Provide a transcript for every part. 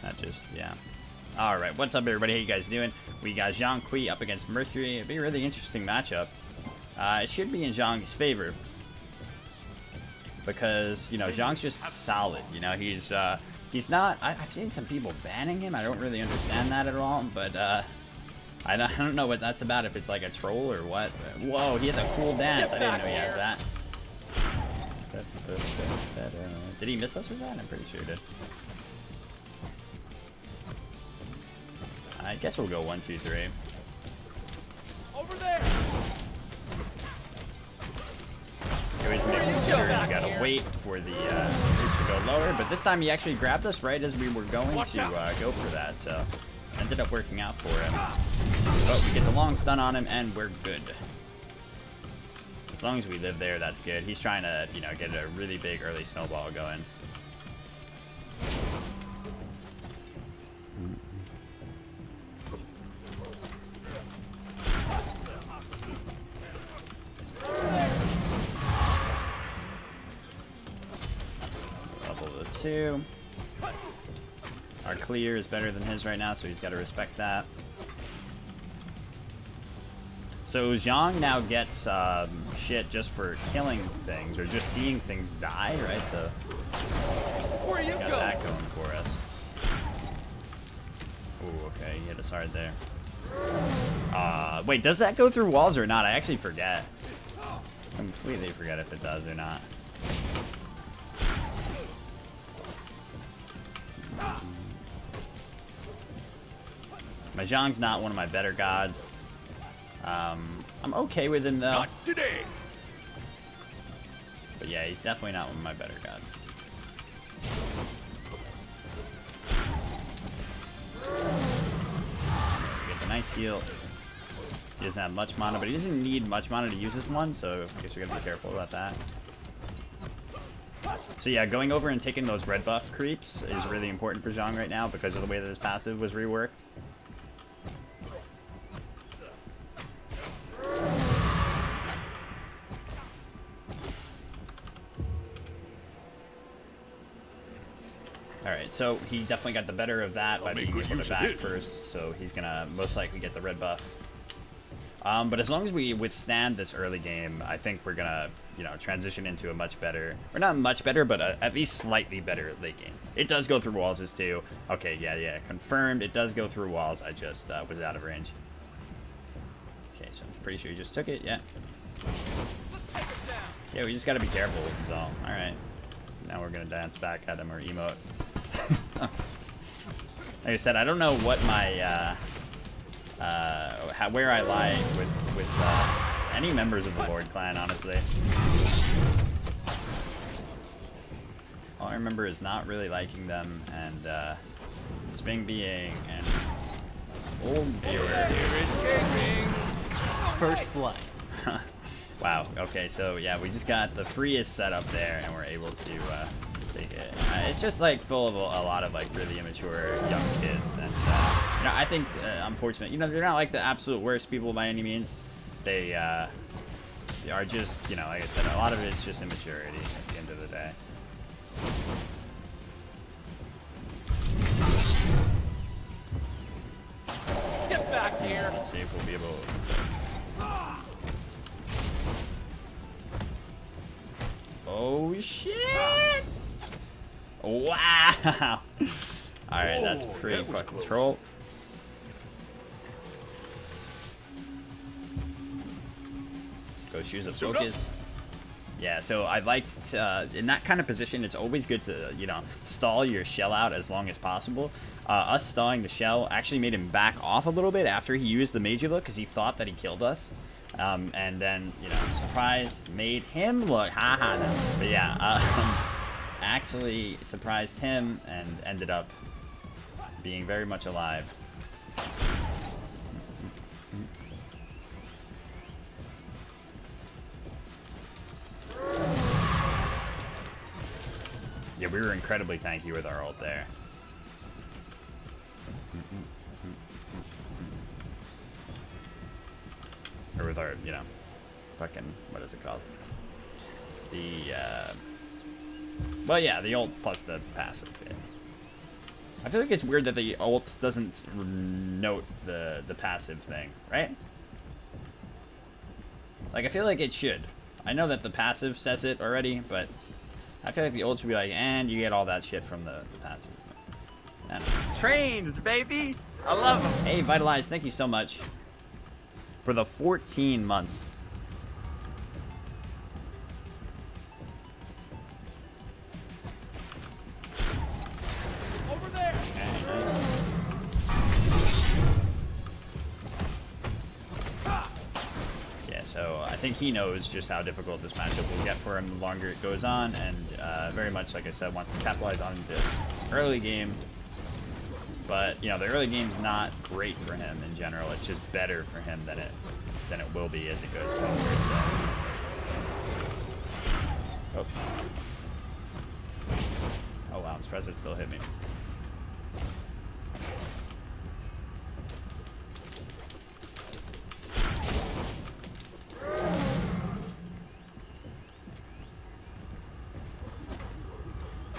That just, yeah. Alright, what's up everybody? How you guys doing? We got Zhong Kui up against Mercury. It'd be a really interesting matchup. It should be in Zhong's favor. Because, you know, Zhong's just solid. You know, he's not... I've seen some people banning him. I don't really understand that at all. But, I don't know what that's about. If it's like a troll or what. Whoa, he has a cool dance. I didn't know he has that. Did he miss us with that? I'm pretty sure he did. I guess we'll go 1, 2, 3. Over there. You always make sure you gotta wait for the troops to go lower, but this time he actually grabbed us right as we were going to go for that, so ended up working out for him. But we get the long stun on him and we're good. As long as we live there, that's good. He's trying to, you know, get a really big early snowball going. Level to 2. Our clear is better than his right now, so he's got to respect that. So Zhong now gets shit just for killing things or just seeing things die, right? So where you got go? That going for us. Ooh, okay, he hit us hard there. Wait, does that go through walls or not? I actually forget. Completely forget if it does or not. My Zhong's not one of my better gods. I'm okay with him though. Not today. But yeah, he's definitely not one of my better gods. Get the nice heal. He doesn't have much mana, but he doesn't need much mana to use this one, so I guess we gotta be careful about that. So yeah, going over and taking those red buff creeps is really important for Zhong right now because of the way that his passive was reworked. Alright, so he definitely got the better of that by being able to back first, so he's gonna most likely get the red buff. But as long as we withstand this early game, I think we're gonna, you know, transition into a much better, or not much better, but at least slightly better late game. It does go through walls as too. Okay, yeah, confirmed. It does go through walls. I just was out of range. Okay, so I'm pretty sure he just took it. Yeah. Yeah, we just gotta be careful. So, all right. Now we're gonna dance back at him or emote. Like I said, I don't know what my where I lie with any members of the Lord clan, honestly. All I remember is not really liking them and Sping being an old viewer. First blood. Wow. Okay, so yeah, we just got the freest setup there, and we're able to take it. It's just like full of a lot of like really immature young kids, and you know, I think unfortunately, you know, they're not like the absolute worst people by any means. They are just, you know, like I said, a lot of it's just immaturity at the end of the day. Get back here. Let's see if we'll be able to... Oh shit! Wow! Alright, that's pretty fucking troll. Go shoes of focus. Yeah, so I liked to, in that kind of position, it's always good to, you know, stall your shell out as long as possible. Us stalling the shell actually made him back off a little bit after he used the Magi look because he thought that he killed us. And then, you know, surprise made him look, haha, no. But yeah, actually surprised him and ended up being very much alive. Yeah, we were incredibly tanky with our ult there. Or with our, you know, fucking, what is it called? The, well, yeah, the ult plus the passive. Yeah. I feel like it's weird that the ult doesn't note the passive thing, right? Like, I feel like it should. I know that the passive says it already, but I feel like the ult should be like, and you get all that shit from the passive. Trains, baby! I love them. Hey, Vitalize, thank you so much for the 14 months. Over there. Okay, nice. Yeah, so I think he knows just how difficult this matchup will get for him the longer it goes on, and very much, like I said, wants to capitalize on this early game. But, you know, the early game's not great for him in general. It's just better for him than it will be as it goes forward. So. Oh. Oh wow, I'm surprised it still hit me.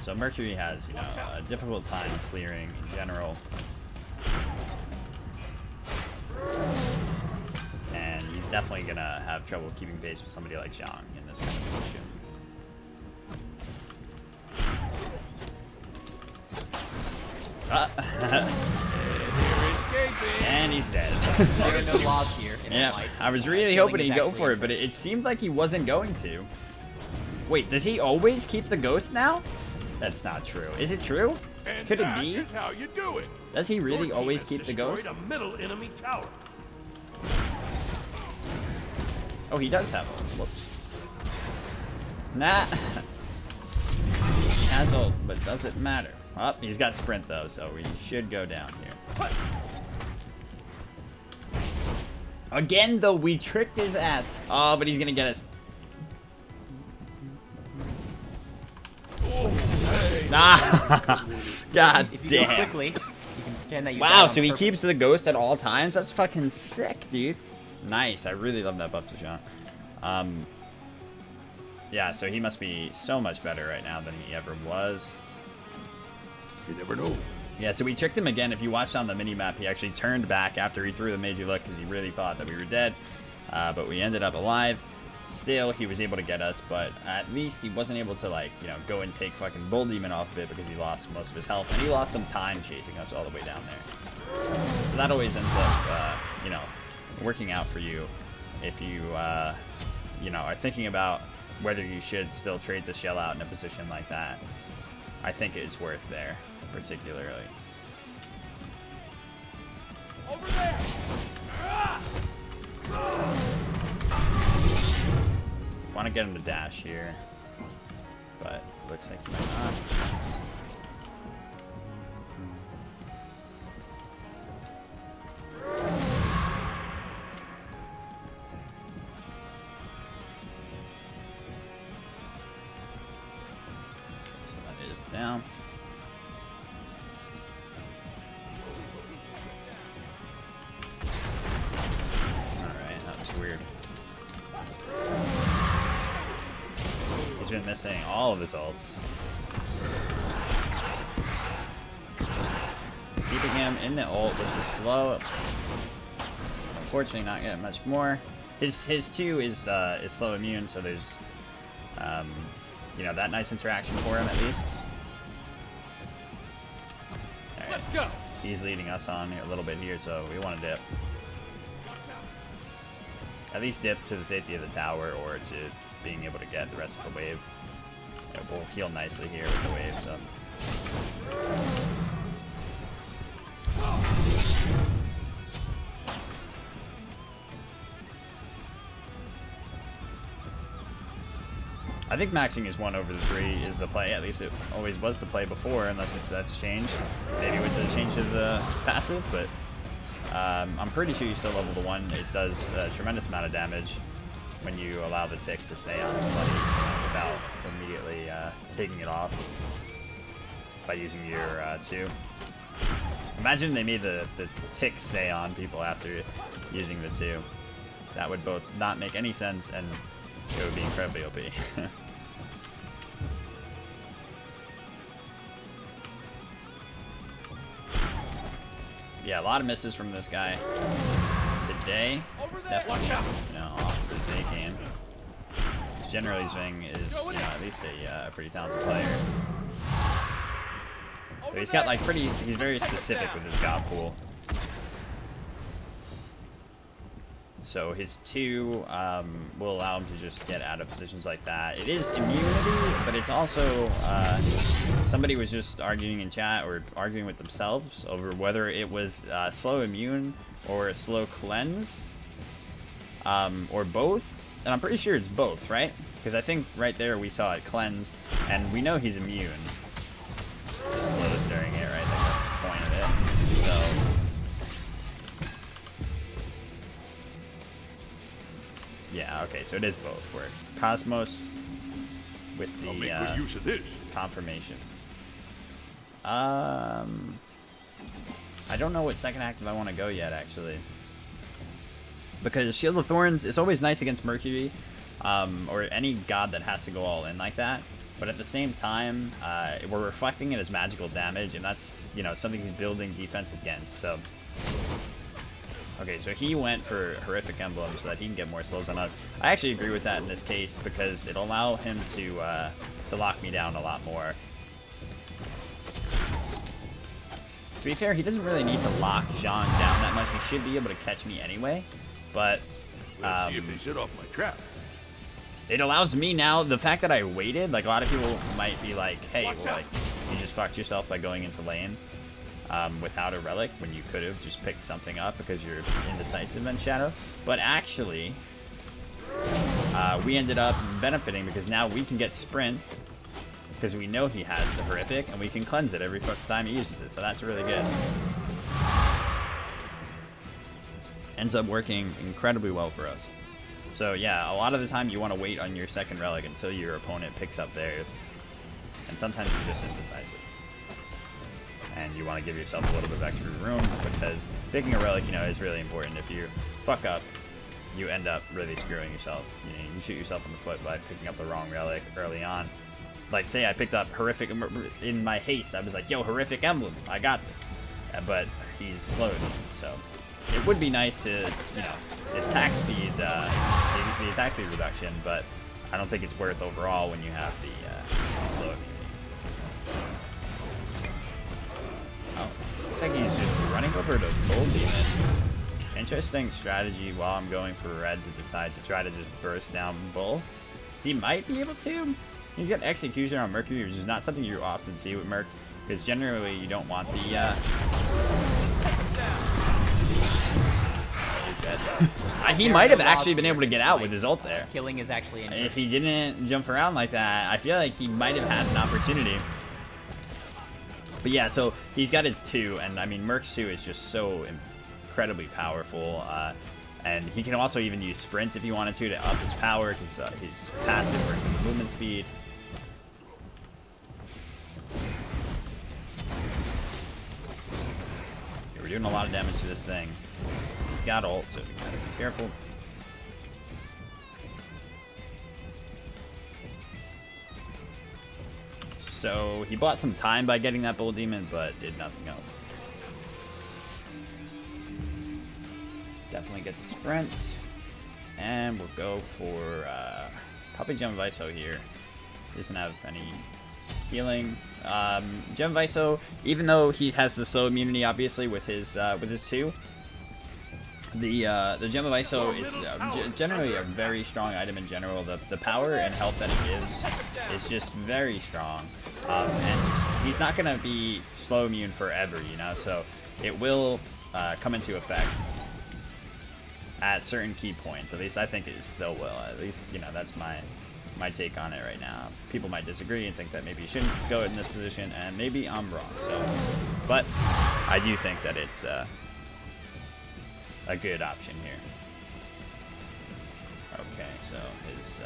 So Mercury has, you know, a difficult time clearing in general. And he's definitely gonna have trouble keeping pace with somebody like Zhong in this kind of position. And he's dead. There are no laws here. Yeah, I was really hoping he'd go for it, but it seemed like he wasn't going to. Wait, does he always keep the ghost now? That's not true. Is it true? And Could it be? That's how you do it. Does he really Your team always has keep the ghost? destroyed a middle enemy tower. Oh, he does have one. Whoops. Nah. He has ult, but does it matter? Oh, he's got sprint though, so we should go down here. Again, though, we tricked his ass. Oh, but he's gonna get us. Ah, God If you damn. go quickly, you can pretend that you Wow, so he keeps the ghost at all times? That's fucking sick, dude. Nice. I really love that buff to Zhong. Yeah, so he must be so much better right now than he ever was. You never know. Yeah, so we tricked him again. If you watched on the mini-map, he actually turned back after he threw the Major Look because he really thought that we were dead. But we ended up alive. Still, he was able to get us, but at least he wasn't able to, like, you know, go and take fucking Bull Demon off of it because he lost most of his health. And he lost some time chasing us all the way down there. So that always ends up, you know, working out for you if you, you know, are thinking about whether you should still trade the shell out in a position like that. I think it's worth there, particularly. Over there. Want to get him to dash here, but looks like he might not. So that is down. Alright, that was weird. He's been missing all of his ults. Keeping him in the ult with the slow. Unfortunately, not getting much more. His 2 is slow immune, so there's you know, that nice interaction for him at least. Alright. Let's go. He's leading us on a little bit here, so we want to dip. At least dip to the safety of the tower or to being able to get the rest of the wave. Yeah, we'll heal nicely here with the wave, so. I think maxing is 1 over the 3 is the play. At least it always was the play before, unless that's changed. Maybe with the change of the passive, but I'm pretty sure you still level the 1. It does a tremendous amount of damage when you allow the tick to stay on somebody without immediately taking it off by using your 2. Imagine they made the tick stay on people after using the 2. That would both not make any sense and it would be incredibly OP. yeah, a lot of misses from this guy today. It's definitely, you know, off his A game. Generally, Zhong is, you know, at least a pretty talented player. So he's got like he's very specific with his god pool. So his 2 will allow him to just get out of positions like that. It is immunity, but it's also, somebody was just arguing in chat or arguing with themselves over whether it was slow immune or a slow cleanse, or both. And I'm pretty sure it's both, right? Because I think right there we saw it cleanse, and we know he's immune. Just slows during it, right? Like that's the point of it. So. Yeah, okay, so it is both. Where Cosmos with the use of this. confirmation. I don't know what second active I want to go yet, actually. Because Shield of Thorns is always nice against Mercury, or any god that has to go all in like that. But at the same time, we're reflecting it as magical damage, and that's, you know, something he's building defense against. So, okay, so he went for Horrific Emblem so that he can get more slows on us. I actually agree with that in this case because it'll allow him to lock me down a lot more. To be fair, he doesn't really need to lock Zhong down that much. He should be able to catch me anyway. But Let's see if they set off my trap. it allows me now, the fact that I waited, like a lot of people might be like, hey, well, like, you just fucked yourself by going into lane without a relic when you could have just picked something up because you're indecisive in Shadow. But actually, we ended up benefiting because now we can get sprint because we know he has the Horrific and we can cleanse it every time he uses it. So that's really good. Ends up working incredibly well for us. So yeah, a lot of the time you want to wait on your second relic until your opponent picks up theirs. And sometimes you're just indecisive. And you want to give yourself a little bit of extra room because picking a relic, you know, is really important. If you fuck up, you end up really screwing yourself. You know, you shoot yourself in the foot by picking up the wrong relic early on. Like, say I picked up Horrific in my haste. I was like, yo, Horrific Emblem, I got this. But he's slowed me, so it would be nice to, you know, attack speed, the attack speed reduction, but I don't think it's worth overall when you have the slow immunity. Oh, looks like he's just running over to Bull Demon. Interesting strategy while I'm going for red to decide to try to just burst down Bull. He might be able to. He's got Execution on Mercury, which is not something you often see with Merc, because generally you don't want the he might have actually been able to get out with his ult there. Killing is actually in. If he didn't jump around like that, I feel like he might have had an opportunity. But yeah, so he's got his 2, and I mean Merc's 2 is just so incredibly powerful. And he can also even use Sprint if he wanted to up his power, because his passive brings his movement speed. Okay, we're doing a lot of damage to this thing. He's got ult, so we gotta be careful. So he bought some time by getting that Bull Demon, but did nothing else. Definitely get the sprint. And we'll go for probably Gem Viso here. He doesn't have any healing. Gem Viso, even though he has the slow immunity obviously with his 2, the Gem of Iso is generally a very strong item in general. The power and health that it gives is just very strong. And he's not going to be slow immune forever, you know, so it will come into effect at certain key points. At least I think it still will. At least, you know, that's my take on it right now. People might disagree and think that maybe you shouldn't go in this position, and maybe I'm wrong. So, but I do think that it's a good option here. Okay, so his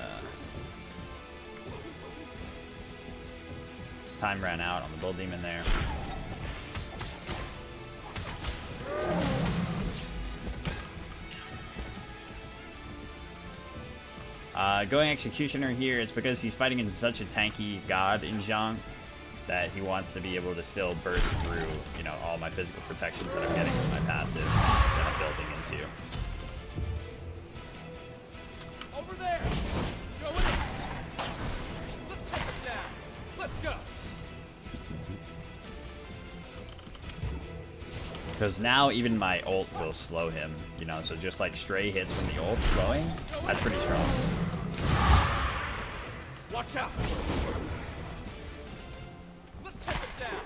time ran out on the Bull Demon there. Going Executioner here, it's because he's fighting in such a tanky god in Zhong. that he wants to be able to still burst through, you know, all my physical protections that I'm getting with my passive that I'm building into. Over there. Go in. Let's take him down. Let's go. Because now even my ult will slow him, you know, so just like stray hits from the ult slowing, that's pretty strong. Watch out. Let's take him down.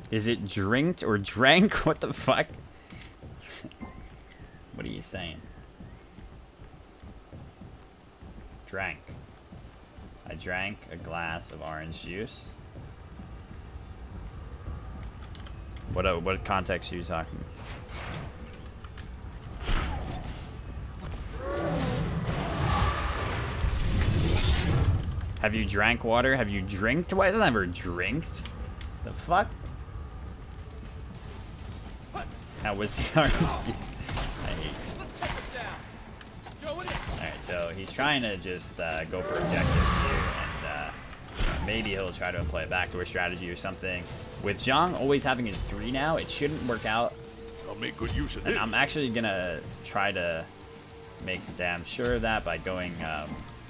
Is it drinked or drank? What the fuck? What are you saying? Drank. I drank a glass of orange juice. What context are you talking? Have you drank water? Have you drinked? Why is it never drinked? The fuck? That was the orange juice. I hate it. Alright, so he's trying to just go for objectives here, and maybe he'll try to employ a backdoor strategy or something. With Zhong always having his 3 now, it shouldn't work out. I'll make good use of And this. I'm actually gonna try to make damn sure of that by going,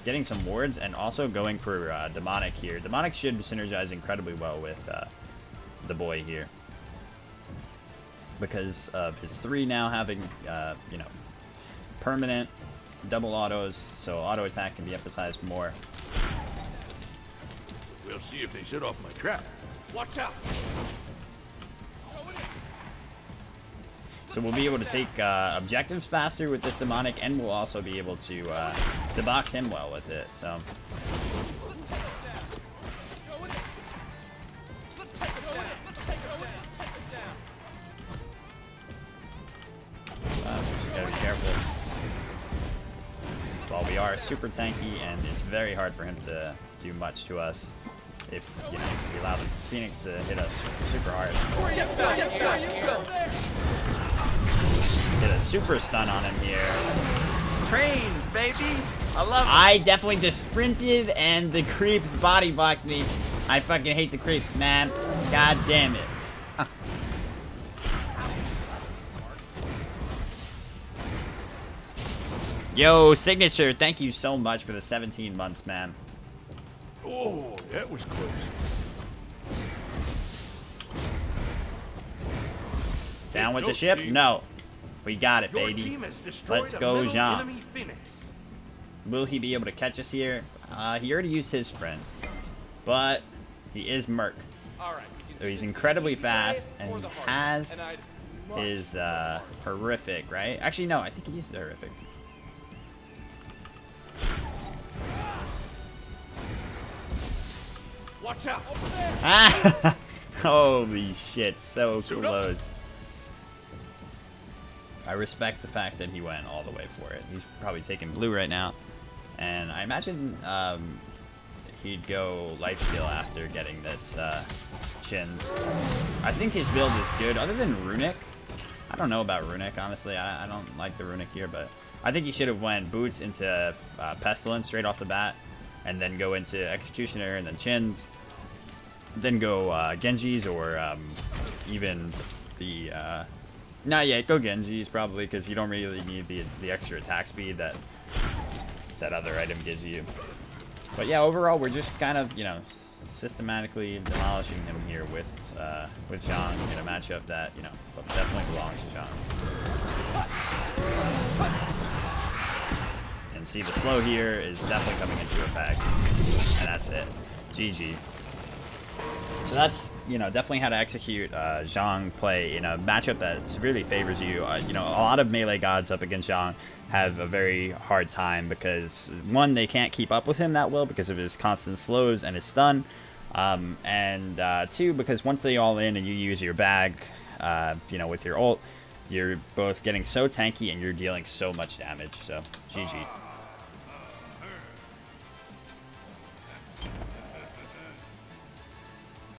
getting some wards and also going for Demonic here. Demonic should synergize incredibly well with the boy here, because of his 3 now having, you know, permanent double autos, so auto attack can be emphasized more. We'll see if they set off my trap. Watch out. So we'll be able to take objectives faster with this demonic, and we'll also be able to debox him well with it. So just gotta be careful. While we are super tanky, and it's very hard for him to do much to us if, you know, we allow the Phoenix to hit us super hard. Hit a super stun on him here. Trains, baby. I love it. I definitely just sprinted and the creeps body blocked me. I fucking hate the creeps, man. God damn it. Yo, Signature, thank you so much for the 17 months, man. Oh, that was close. Down with the ship? No. We got it, Your baby. team has destroyed Let's a go, middle Jean. enemy Phoenix. Will he be able to catch us here? He already used his sprint, but he is Merc. All right. So he's incredibly fast, and he has his horrific, right? Actually, no, I think he used the horrific. Watch out. Ah! Holy shit, so close. I respect the fact that he went all the way for it. He's probably taking blue right now. And I imagine he'd go lifesteal after getting this Chins. I think his build is good, other than Runic. I don't know about Runic, honestly. I don't like the Runic here, but I think he should have went Boots into Pestilence straight off the bat, and then go into Executioner and then Chins. Then go Genjis, or even the... not yet, go Genjis probably, because you don't really need the extra attack speed that other item gives you. But yeah, overall, we're just kind of, you know, systematically demolishing him here with Zhong in a matchup that, you know, definitely belongs to Zhong. And see, the slow here is definitely coming into effect, and that's it. GG. So that's, you know, definitely how to execute Zhong play in a matchup that severely favors you. You know, a lot of melee gods up against Zhong have a very hard time because, one, they can't keep up with him that well because of his constant slows and his stun. And two, because once they all in and you use your bag, you know, with your ult, you're both getting so tanky and you're dealing so much damage. So, GG.